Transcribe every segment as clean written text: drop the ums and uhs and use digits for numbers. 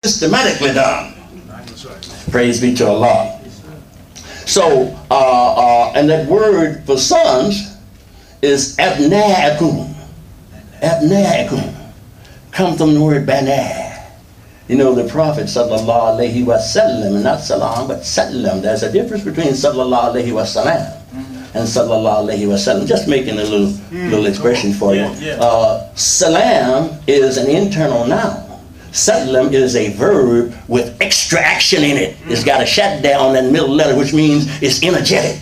systematically done. Praise be to Allah. So, and that word for sons is abna'akum. Abna'akum. Come from the word bana. You know, the Prophet sallallahu alaihi wasallam, not salam, but sallam. There's a difference between sallallahu alaihi wasallam and sallallahu alaihi wasallam. Just making a little expression for you. Salam is an internal noun. Sallam is a verb with extra action in it. It's got a shadda on that middle letter, which means it's energetic.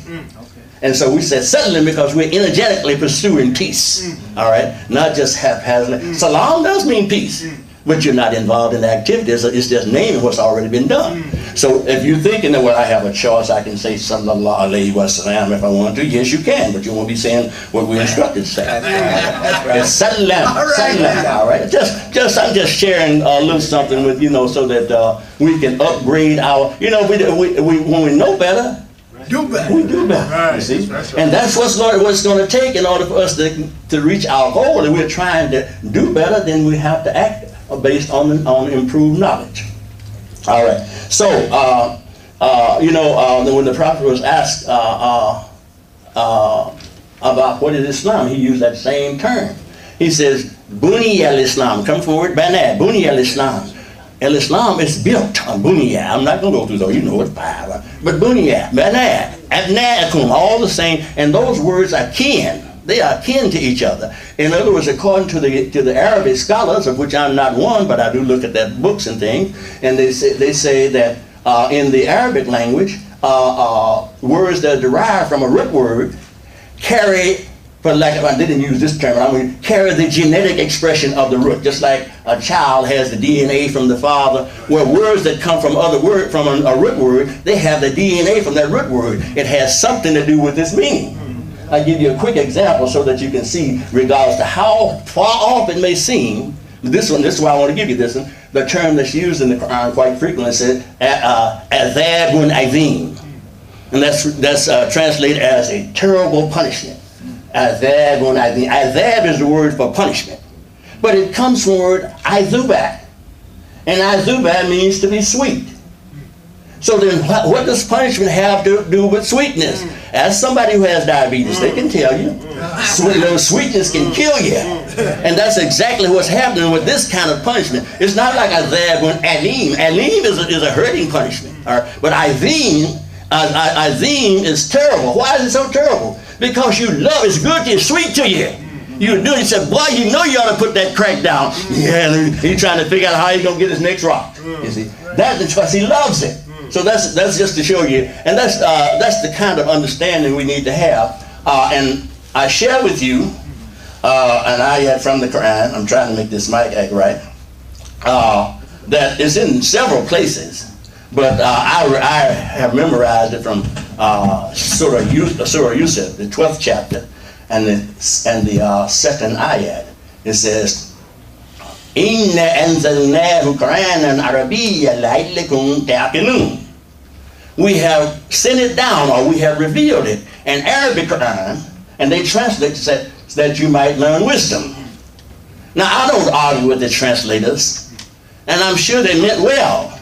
And so we said sallam because we're energetically pursuing peace. All right? Not just haphazardly. Salam does mean peace, but you're not involved in the activity. It's just naming what's already been done. So if you're thinking that, well, I have a choice, I can say sallallahu alayhi wa sallam if I want to. Yes, you can, but you won't be saying what we're instructed to say. It's sallam. Sallam. All right. I'm just sharing a little something with so that we can upgrade our. When we know better. We do better, you see, and that's what's going to take in order for us to reach our goal. And we're trying to do better, then we have to act based on improved knowledge. All right. So, when the Prophet was asked about what is Islam, he used that same term. He says, "Buni al-Islam," come from the word "bana." Buni al-Islam. Al-Islam is built on bunya. I'm not going to go through those. You know it's five. But bunya, bana, abna'akum, all the same. And those words are kin. They are kin to each other. In other words, according to the Arabic scholars, of which I'm not one, but I do look at their books and things, and they say that in the Arabic language, words that are derived from a root word carry, I didn't use this term, I mean, carry the genetic expression of the root, just like a child has the DNA from the father. Where words that come from a root word, they have the DNA from that root word. It has something to do with this meaning. I'll give you a quick example so that you can see, regardless to how far off it may seem. This is why I want to give you this one. The term that's used in the Quran quite frequently says azabun azim, and that's translated as a terrible punishment. Azabun azim. Azab is the word for punishment, but it comes from the word azuba, and azuba means to be sweet. So then what does punishment have to do with sweetness? As somebody who has diabetes, they can tell you. Sweetness can kill you. And that's exactly what's happening with this kind of punishment. It's not like azabun alim. Alim is a hurting punishment. But azim is terrible. Why is it so terrible? Because you love, it's good, it's sweet to you. You do it, you say, boy, you know you ought to put that crack down. Yeah, he's trying to figure out how he's going to get his next rock. You see, that's because he loves it. So that's just to show you, and that's the kind of understanding we need to have. And I share with you an ayat from the Quran. I'm trying to make this mic act right. That is in several places, but I have memorized it from Surah Yusuf, the 12th chapter, and the second ayat. It says, Inna anzalnahu Qur'anan Arabiyyan la'allakum ta'qilun. We have sent it down, or we have revealed it, in Arabic Quran, and they translate it so that you might learn wisdom. Now, I don't argue with the translators, and I'm sure they meant well,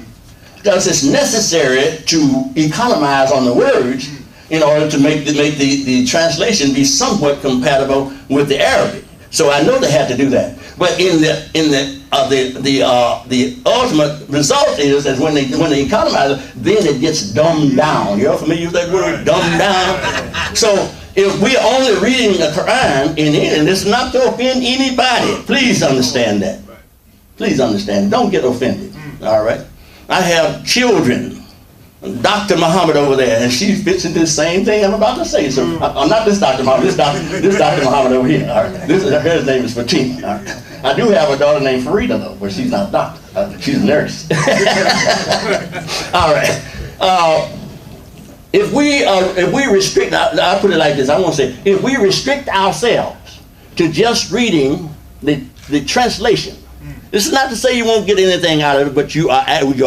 because it's necessary to economize on the words in order to make the translation be somewhat compatible with the Arabic. So I know they had to do that. But the ultimate result is that when they economize it, then it gets dumbed down. You're familiar with that word, dumbed down? So if we're only reading the Quran in it, and it's not to offend anybody, please understand that. Please understand. Don't get offended. All right? I have children. Dr. Mohammed over there, and she fits into the same thing I'm about to say. So, not this Dr. Mohammed, this Dr. Mohammed over here. All right. Her name is Fatima. All right. I do have a daughter named Farida, though, but she's not a doctor. She's a nurse. All right. If we restrict, I'll put it like this. I want to say, if we restrict ourselves to just reading the translation, this is not to say you won't get anything out of it, but you're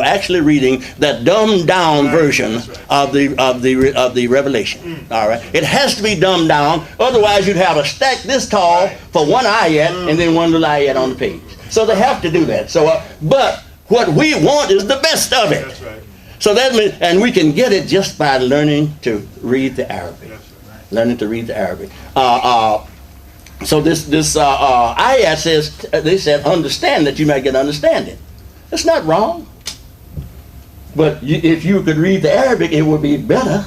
actually reading that dumbed down version of the revelation. All right, it has to be dumbed down. Otherwise, you'd have a stack this tall for one ayat and then one little ayat on the page. So they have to do that. So, but What we want is the best of it. That's right. So that means, and we can get it just by learning to read the Arabic. That's right. Learning to read the Arabic. So this ayat says, they said, understand that you might get understanding. That's not wrong. But if you could read the Arabic, it would be better.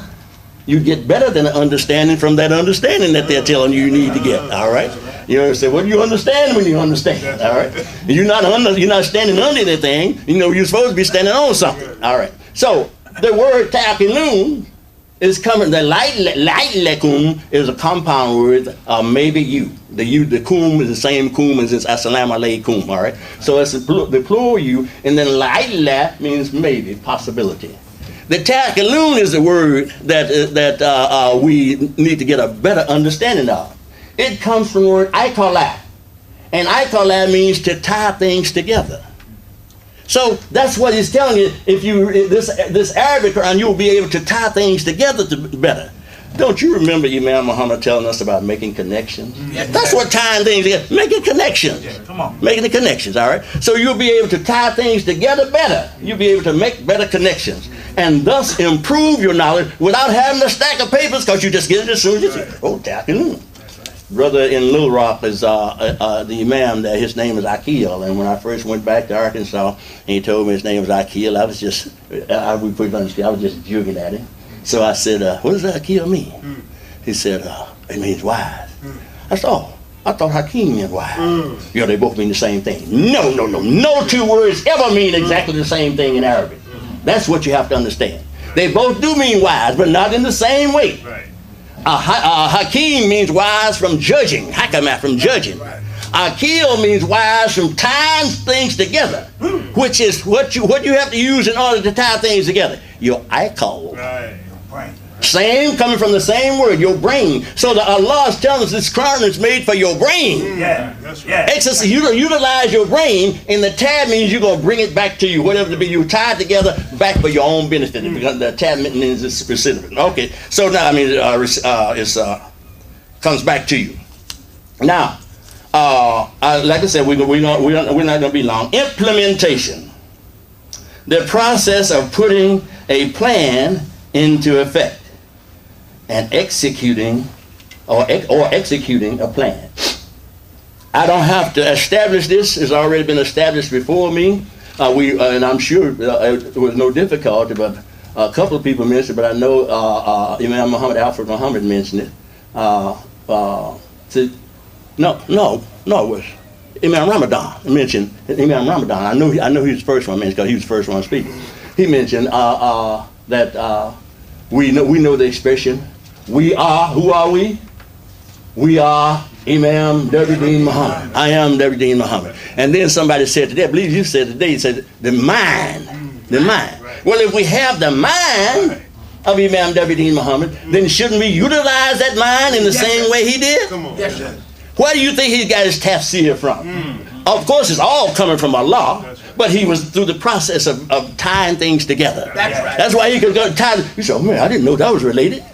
You get better than an understanding from that understanding that they're telling you need to get. All right. You know, say, what do you understand when you understand? All right. You're not standing under anything. You know, you're supposed to be standing on something. All right. So the word ta'qilun is coming. The la'allakum is a compound word. Maybe you. The kum is the same kum as it's assalamu alaikum. All right. So it's the plural you, and then la'alla means maybe, possibility. The ta'qilun is the word that we need to get a better understanding of. It comes from the word iqala, and iqala means to tie things together. So that's what he's telling you. If you this Arabic Quran, you'll be able to tie things together better. Don't you remember Imam Mohammed telling us about making connections? Yes. That's what tying things together. Making connections. Yeah, come on. Making the connections, all right? So you'll be able to tie things together better. You'll be able to make better connections and thus improve your knowledge without having a stack of papers, because you just get it as soon as you see it. Oh, ta'qilun. Brother in Little Rock is the Imam there. His name is Akil, and when I first went back to Arkansas, and he told me his name was Akil, I was just joking at him. So I said, "What does Akil mean?" He said, "It means wise." I said, "Oh, I thought Hakeem meant wise." Yeah, they both mean the same thing. No two words ever mean exactly the same thing in Arabic. That's what you have to understand. They both do mean wise, but not in the same way. Right. Hakeem means wise from judging. Hakamat, from judging. Akil means wise from tying things together, which is what you have to use in order to tie things together. Your ikal. Right. Same, coming from the same word, your brain. So the Allah is telling us this Quran is made for your brain. Yeah. That's right. Exercise, utilize your brain, and the tab means you're going to bring it back to you, whatever it be. You tie it together back for your own benefit. Because the tab means it's specific. Okay, so now it comes back to you. Now, like I said, we're not going to be long. Implementation, the process of putting a plan into effect and executing executing a plan. I don't have to establish this. It's already been established before me. And I'm sure it was no difficulty, but a couple of people mentioned it, but I know Imam Muhammad, Alfred Muhammad mentioned it. It was Imam Ramadan mentioned Imam Ramadan. I know he was the first one mentioned because he was the first one speaking. He mentioned that we know the expression, we are, who are we? We are Imam Deen Muhammad. I am Deen Muhammad. And then somebody said today, I believe you said today, you said the mind. The mind. Well, if we have the mind of Imam Deen Muhammad, then shouldn't we utilize that mind in the same way he did? Come on. Yes, sir. Where do you think he got his tafsir from? Of course, it's all coming from Allah, but he was through the process of tying things together. That's right. That's why he could go tie. You say, "Oh man, I didn't know that was related."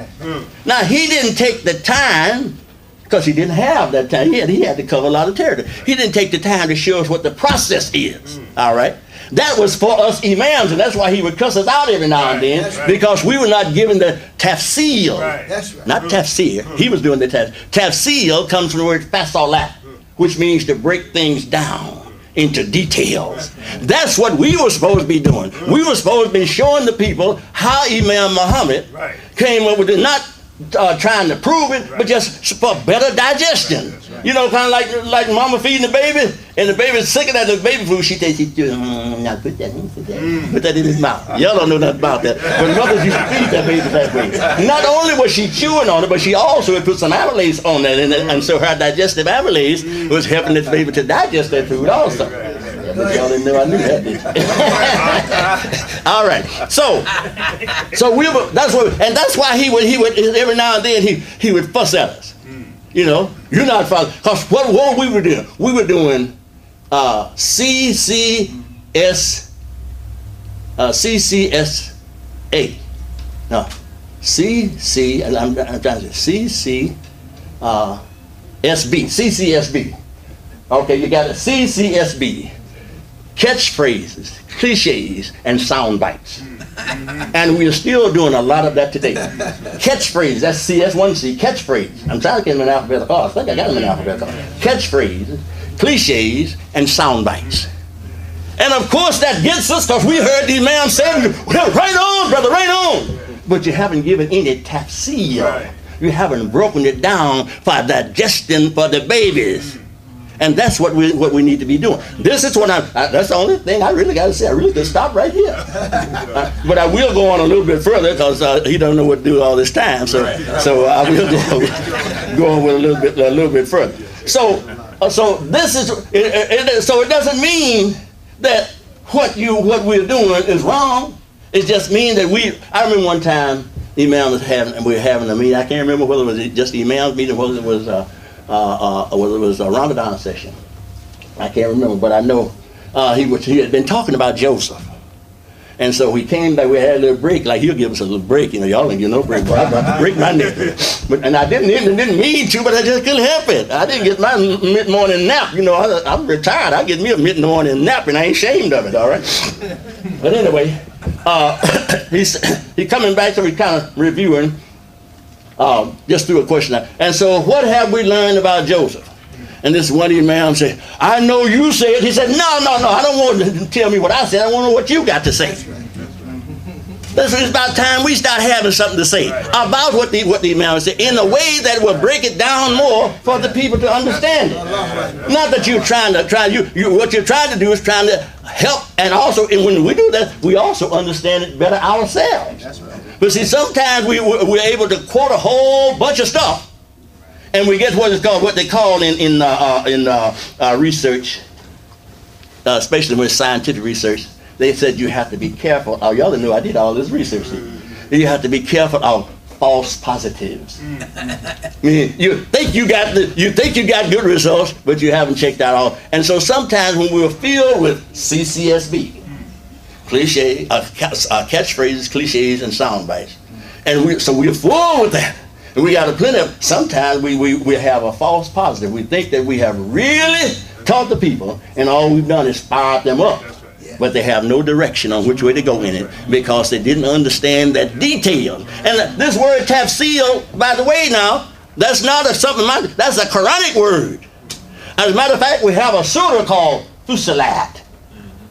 Now he didn't take the time, because he didn't have that time. He had to cover a lot of territory. He didn't take the time to show us what the process is. All right. That was for us imams, and that's why he would cuss us out every now and then, because we were not given the tafsir. Right. That's right. Not tafsir. He was doing the tafsir. Tafsir comes from the word fasalat, which means to break things down into details. That's what we were supposed to be doing. We were supposed to be showing the people how Imam Muhammad came up with it, not trying to prove it, but just for better digestion. You know, kind of like mama feeding the baby, and the baby's sick of that baby food. She takes it, now put that in his mouth. Y'all don't know nothing about that. But mothers used to feed that baby that way. Not only was she chewing on it, but she also had put some amylase on that, and so her digestive amylase was helping this baby to digest that food also. But y'all didn't know I knew that, did you? All right. So that's why he would every now and then he would fuss at us. You know, you're not following. Because what we were doing? We were doing CCSA. No, CC, and I'm trying to say CCSB. CCSB. Okay, you got a CCSB. catchphrases, cliches, and sound bites. And we're still doing a lot of that today. Catchphrases, that's one C, catchphrase. I'm trying to get them in alphabetical order. I think I got them in alphabetical order. Catchphrases, cliches, and sound bites. And of course that gets us, because we heard the Imam say, well, right on, brother, right on. But you haven't given any tafsir. Right. You haven't broken it down for digestion for the babies. And that's what we need to be doing. This is what that's the only thing I really got to say. I really could stop right here. But I will go on a little bit further, because he don't know what to do all this time. So I will go on with a little bit further. So this is, so it doesn't mean that what we're doing is wrong. It just means that I remember one time Imam we were having a meeting. I can't remember whether it was just the Imam's meeting or whether it was a Ramadan session. I can't remember, but I know he had been talking about Joseph. And so we came back, we had a little break, like he'll give us a little break, y'all ain't get no break, but I'm about to break my neck. And I didn't mean to, but I just couldn't help it. I didn't get my mid-morning nap, I'm retired, I get me a mid-morning nap and I ain't ashamed of it, all right? But anyway, he's coming back, so we're kind of reviewing, just through a question. And so what have we learned about Joseph? And this one Imam said, I know you said. He said, no, I don't want you to tell me what I said. I want to know what you got to say. It's about time we start having something to say about what the Imam said in a way that will break it down more for the people to understand it. Not that you're trying to what you're trying to do is trying to help, and also, and when we do that, we also understand it better ourselves. But see, sometimes we're able to quote a whole bunch of stuff, and we get what they call in research, especially with scientific research. They said you have to be careful. Oh, y'all know I did all this research. You have to be careful of false positives. I mean, you think you got good results, but you haven't checked out all. And so sometimes when we're filled with CCSB, cliche, catchphrases, cliches, and sound bites, and we're full with that. And we got a plenty of. Sometimes we have a false positive. We think that we have really taught the people, and all we've done is fired them up. But they have no direction on which way to go in it, because they didn't understand that detail. And this word tafsir, by the way, now that's not that's a Quranic word. As a matter of fact, we have a surah called Fusilat.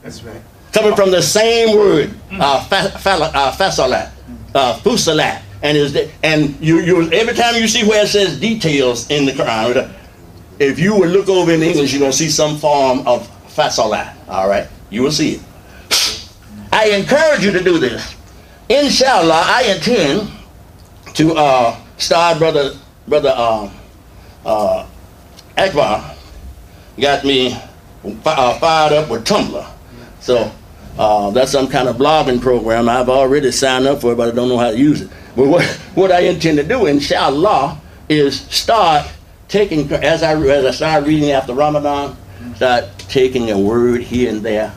That's right. Coming from the same word, Fasalat, Fusilat, and you every time you see where it says details in the Quran, if you would look over in English, you're gonna see some form of Fasalat. All right. You will see it. I encourage you to do this. Inshallah, I intend to start brother Akbar got me fired up with Tumblr. So that's some kind of blogging program. I've already signed up for it, but I don't know how to use it. But what I intend to do, inshallah, is start taking, as I start reading after Ramadan, start taking a word here and there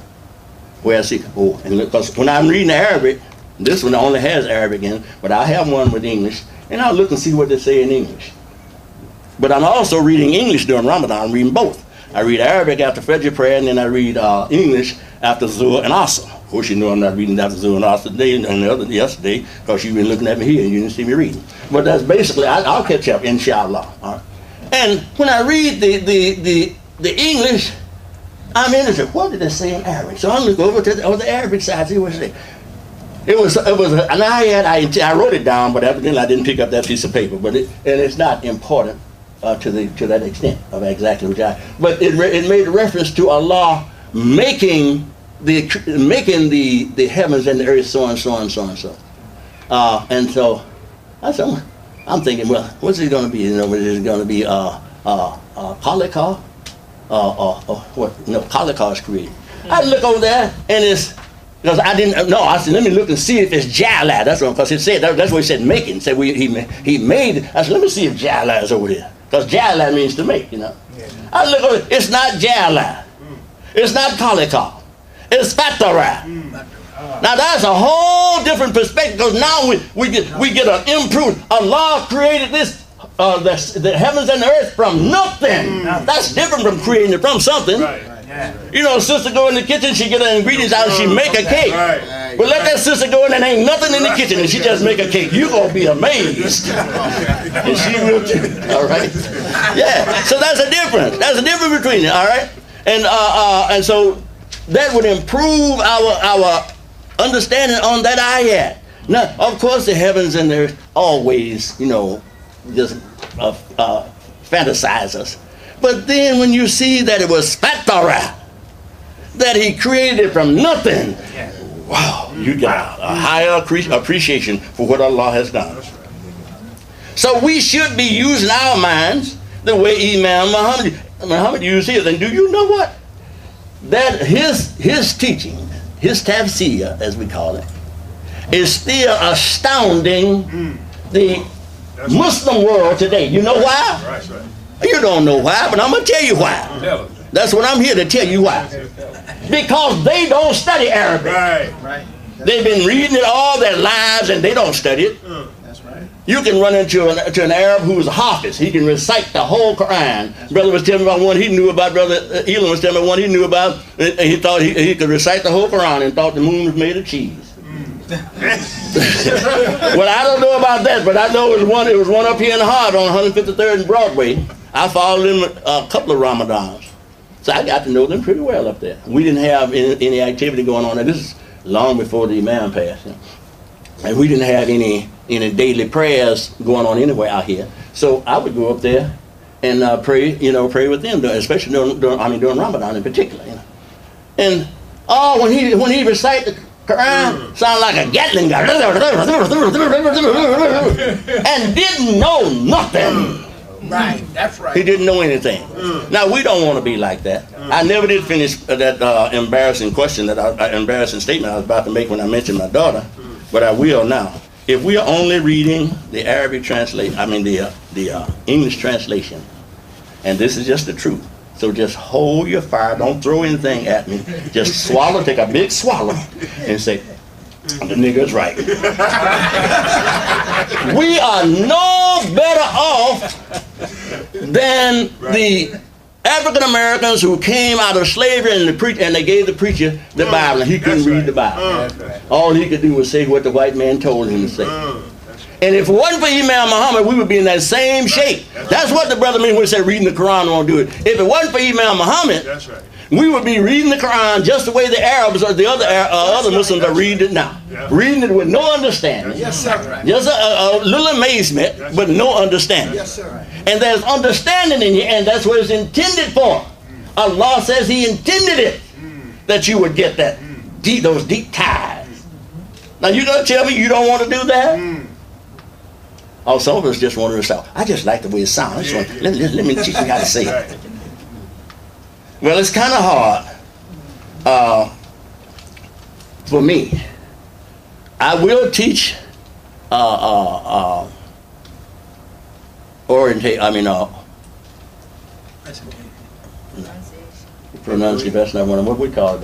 where I see, and because when I'm reading Arabic, this one only has Arabic in it, but I have one with English, and I'll look and see what they say in English. But I'm also reading English during Ramadan. I'm reading both. I read Arabic after Fajr prayer, and then I read English after Zuhr and Asr. Of course, you know I'm not reading after Zuhr and Asr today and yesterday, because you've been looking at me here and you didn't see me reading. But that's basically, I'll catch up, inshallah. All right? And when I read the English, I'm interested. What did it say in Arabic? So I look over to the Arabic side, see what it said. It was an ayat. I wrote it down, but evidently I didn't pick up that piece of paper. But it's not important to that extent of exactly what I. But it made reference to Allah making the heavens and the earth, so and so and so and so. And so I'm thinking, well, what's it going to be? Is it going to be Kalika? What? No, Kalika is created. I look over there, and it's, because I didn't know. I said, let me look and see if it's Jala. That's what, because it said that's what he said, making. It said he made it. I said, let me see if Jala is over here, because Jala means to make. Yeah. I look over. It's not Jala. It's not Kalika. It's Fatara. Now that's a whole different perspective, because now we get an improved. Allah created this. The heavens and the earth from nothing. That's different from creating it from something. Right. You know, sister go in the kitchen, she get her ingredients out and she make a cake. But let that sister go in and ain't nothing in the kitchen and she just make a cake. You gonna be amazed. And she will too. All right. Yeah. So that's a difference. That's a difference between it. All right. And so that would improve our understanding on that ayat. Now, of course, the heavens and the earth always, you know, just fantasize us. But then when you see that it was fatara, that he created it from nothing, wow, you get a higher appreciation for what Allah has done. So we should be using our minds the way Imam Muhammad used his. And do you know what? That his teaching, his tafsir, as we call it, is still astounding the Muslim world today. You know why? You don't know why, but I'm going to tell you why. That's what I'm here to tell you why. Because they don't study Arabic. They've been reading it all their lives and they don't study it. That's right. You can run into an Arab who's a hafiz. He can recite the whole Quran. Brother was telling me about one he knew about. Brother Elam was telling me one he knew about. He thought he could recite the whole Quran and thought the moon was made of cheese. Well, I don't know about that, but I know it was one up here in the heart on 153rd and Broadway. I followed them a couple of Ramadans. So I got to know them pretty well up there. We didn't have any activity going on there. This is long before the Imam passed. You know? And we didn't have any daily prayers going on anywhere out here. So I would go up there and pray with them, especially during Ramadan in particular. You know? And when he recite the Quran, sound like a Gatling gun, and didn't know nothing. Right, that's right. He didn't know anything. Now we don't want to be like that. I never did finish that embarrassing statement I was about to make when I mentioned my daughter, but I will now. If we are only reading the Arabic translation, the English translation, and this is just the truth. So just hold your fire. Don't throw anything at me. Just swallow. Take a big swallow, and say, "The nigga's right." We are no better off than the African Americans who came out of slavery and they gave the preacher the Bible and he couldn't read the Bible. All he could do was say what the white man told him to say. And if it wasn't for Imam Muhammad, we would be in that same shape. That's what the brother means when he said reading the Quran won't do it. If it wasn't for Imam Muhammad, we would be reading the Quran just the way the Arabs or the other Muslims are reading it now. Reading it with no understanding. Yes, sir. Just a little amazement, but no understanding. Yes, sir. And there's understanding in you, and that's what it's intended for. Allah says He intended it, that you would get that those deep ties. Now you're going to tell me you don't want to do that? Oh, some of us just want to say, I just like the way it sounds. Let me teach you how to say it. Well, it's kind of hard for me. I will teach pronunciation. That's not one of what we call it.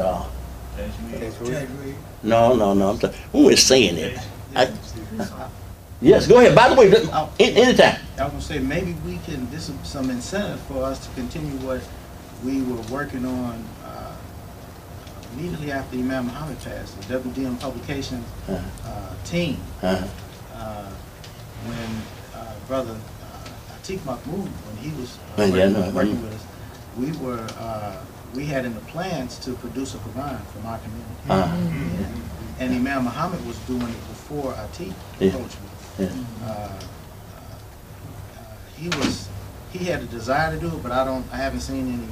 No. Who is saying it? Yes, go ahead. By the way, anytime. I was going to say, maybe this is some incentive for us to continue what we were working on immediately after Imam Muhammad passed, the Deen Publications team. When Brother Atiq Mahmoud, when he was working with us, we had in the plans to produce a Quran from our community. And Imam Muhammad was doing it before Atiq approached me. He had a desire to do it, but I haven't seen any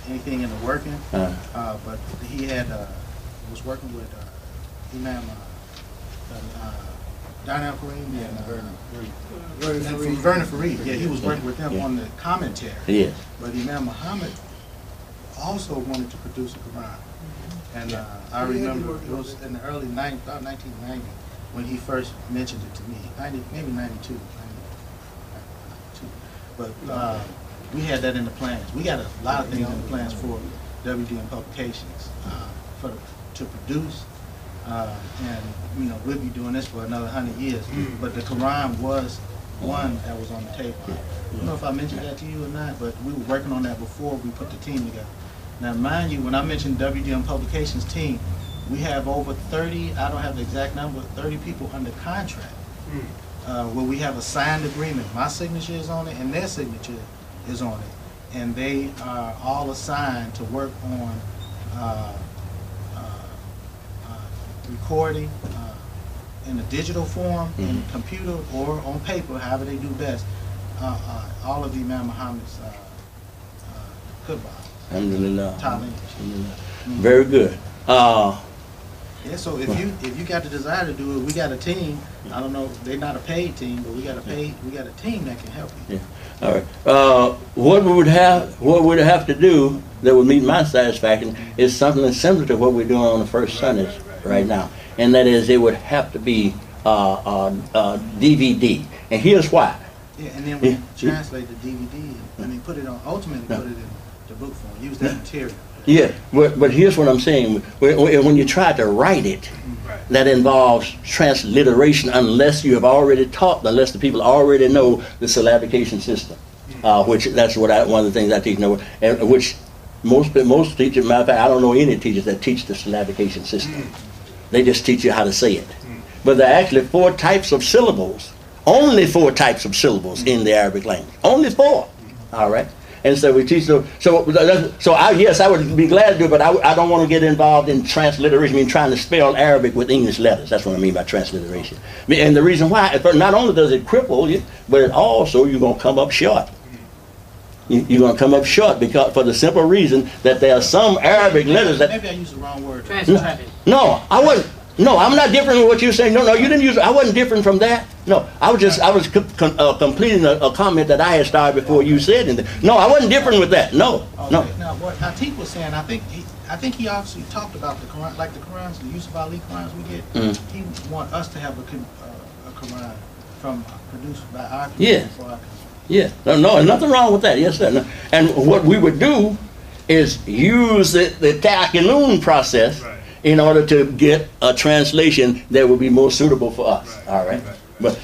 anything in the working. But he was working with Imam Donnell Kareem and Vernon Fareed. Yeah, he was working with them on the commentary. Yes. But Imam Muhammad also wanted to produce a Quran. And I remember it was in the early 1990 when he first mentioned it to me. Maybe 92. But we had that in the plans. We got a lot of things in the plans for WDM Publications to produce. And we'll be doing this for another 100 years. But the Quran was one that was on the table. I don't know if I mentioned that to you or not, but we were working on that before we put the team together. Now, mind you, when I mentioned WDM Publications team, we have over 30, I don't have the exact number, 30 people under contract, where we have a signed agreement. My signature is on it, and their signature is on it. And they are all assigned to work on recording in a digital form, in computer or on paper, however they do best, all of the Imam Muhammad's khutbah. Alhamdulillah. Talent. Very good. Yeah, so if you got the desire to do it, we got a team. I don't know, they're not a paid team, but we got a team that can help you. Yeah. All right. What we would have to do that would meet my satisfaction is something similar to what we're doing on the first Sundays right now, and that is it would have to be DVD. And here's why. Yeah, and then we translate the DVD and put it on, ultimately put it in the book form. Use that material. Yeah, but here's what I'm saying. When you try to write it, that involves transliteration unless you have already taught, unless the people already know the syllabication system, which that's what one of the things I teach, and which most teachers, matter of fact, I don't know any teachers that teach the syllabication system. They just teach you how to say it. But there are actually 4 types of syllables, only 4 types of syllables in the Arabic language, only 4. All right. And so we teach yes, I would be glad to do it, but I don't want to get involved in transliteration, I mean trying to spell Arabic with English letters. That's what I mean by transliteration. And the reason why, not only does it cripple you, but it also, you're going to come up short. You're going to come up short because for the simple reason that there are some Arabic letters that... Maybe I used the wrong word. No, I wasn't. No, I'm not different from what you're saying. No, you didn't use it. I wasn't different from that. No, I was completing a comment that I had started before you said it. No, I wasn't different with that. No, no. Now, what Atiq was saying, I think he obviously talked about the Quran, like the Qurans, the Yusuf Ali Qurans we get. He want us to have a Quran produced by our community. Yeah. No, nothing wrong with that. Yes, sir. No. And what we would do is use the ta'akilun process. Right. In order to get a translation that would be more suitable for us. Right. All right. But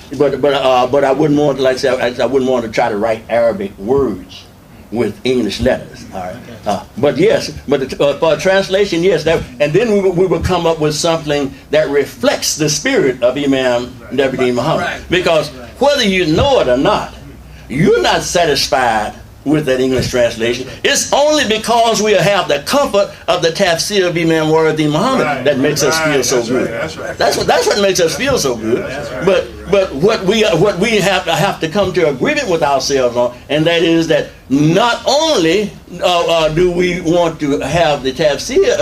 I wouldn't want to, like I said, I wouldn't want to try to write Arabic words with English letters. All right. But yes, for a translation, yes. And then we would come up with something that reflects the spirit of Imam Deen Muhammad. Right. Because whether you know it or not, you're not satisfied with that English translation. It's only because we have the comfort of the tafsir of Imam Deen Muhammad that makes us feel so good. That's what makes us feel so good. But what we have to come to agreement with ourselves on, and that is that not only do we want to have the tafsir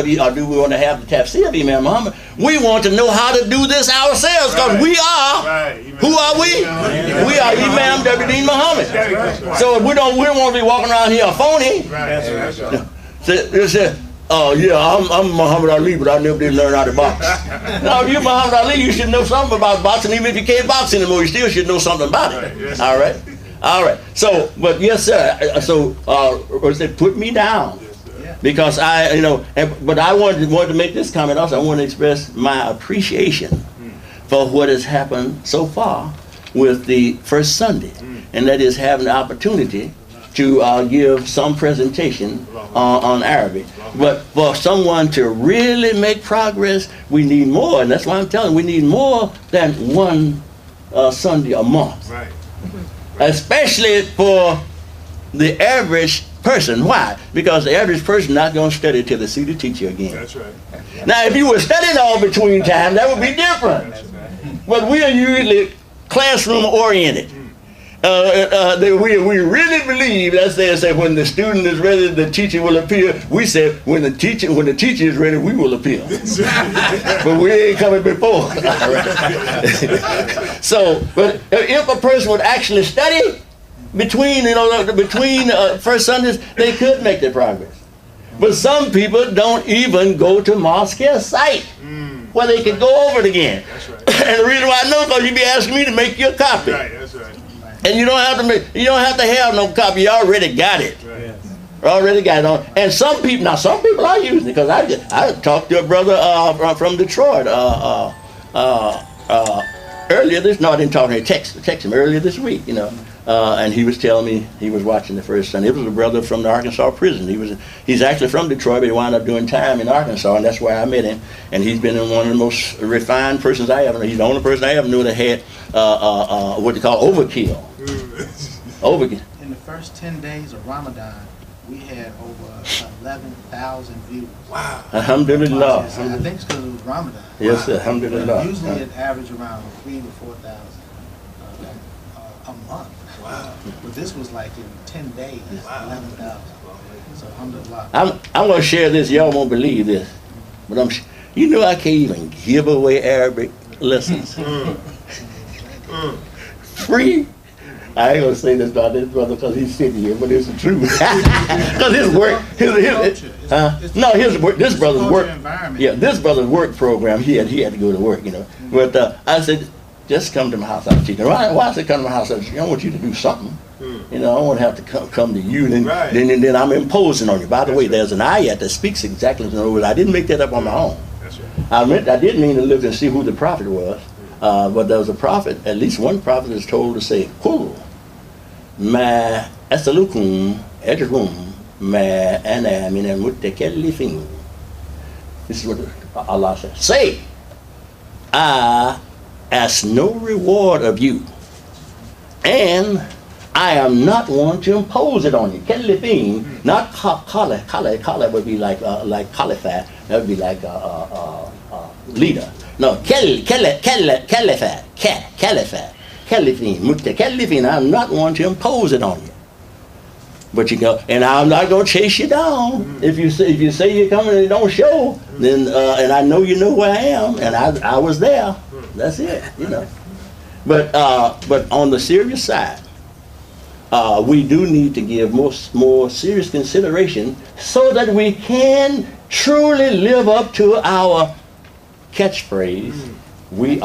of Imam Muhammad, we want to know how to do this ourselves, because we are, who are we? We are Imam Deen Muhammad. So we don't want to be walking around here phony. I'm Muhammad Ali, but I never did learn how to box. No, if you're Muhammad Ali, you should know something about boxing. Even if you can't box anymore, you still should know something about it. All right. So, but yes, sir. So, put me down, because but I wanted to make this comment also. I want to express my appreciation for what has happened so far with the first Sunday, and that is having the opportunity to give some presentation on Arabic. But for someone to really make progress, we need more, and that's why I'm telling you, we need more than one Sunday a month. Right. Especially for the average person. Why? Because the average person not going to study till they see the teacher again. That's right. Now, if you were studying all between time, that would be different. But we are usually classroom oriented. We really believe, as they say, when the student is ready, the teacher will appear. We say when the teacher is ready, we will appear. But we ain't coming before. So, but if a person would actually study between first Sundays, they could make their progress. But some people don't even go to Mosque site where they can go over it again. That's right. And the reason why I know, because you be asking me to make you a copy. Right, that's right. And you don't have to have no copy. You already got it. Right. Already got it on. And some people are using it, because I talked to a brother from Detroit earlier this. No, I didn't talk to him. Text him earlier this week. And he was telling me he was watching the first Sunday. It was a brother from the Arkansas prison. He's actually from Detroit, but he wound up doing time in Arkansas, and that's where I met him. And he's been one of the most refined persons I ever knew. He's the only person I ever knew that had what they call overkill. Overkill. In the first 10 days of Ramadan, we had over 11,000 views. Wow. Alhamdulillah. I think it's because it was Ramadan. Yes, sir. Alhamdulillah. Usually it averages around 3,000 to 4,000 a month. Wow. But this was like in 10 days, Wow. 11,000. So alhamdulillah. I'm going to share this. Y'all won't believe this. But you know I can't even give away Arabic lessons. Free. I ain't going to say this about this brother because he's sitting here, but it's the truth. Because his work, this brother's work, this brother's work program, he had to go to work, you know. But I said, just come to my house, I'll teach you. Why I said come to my house? I said, I want you to do something. You know, I don't want to have to come to you, then I'm imposing on you. By the way, there's an ayat that speaks exactly as I didn't make that up on my own. That's right. I didn't mean to look and see who the prophet was, but there was a prophet, at least one prophet is told to say, Kul ma asalukum ajrum ma ana min al-mutakallifin. This is what Allah says. Say, I ask no reward of you, and I am not one to impose it on you. Kallifin, not khala would be like caliphate. That would be like leader. No, caliphate, mutakallifin. I'm not one to impose it on you. But you go, and I'm not going to chase you down. If you say you're coming and it don't show, then and I know you know where I am, and I was there. That's it, you know. But on the serious side, we do need to give more serious consideration so that we can truly live up to our catchphrase. We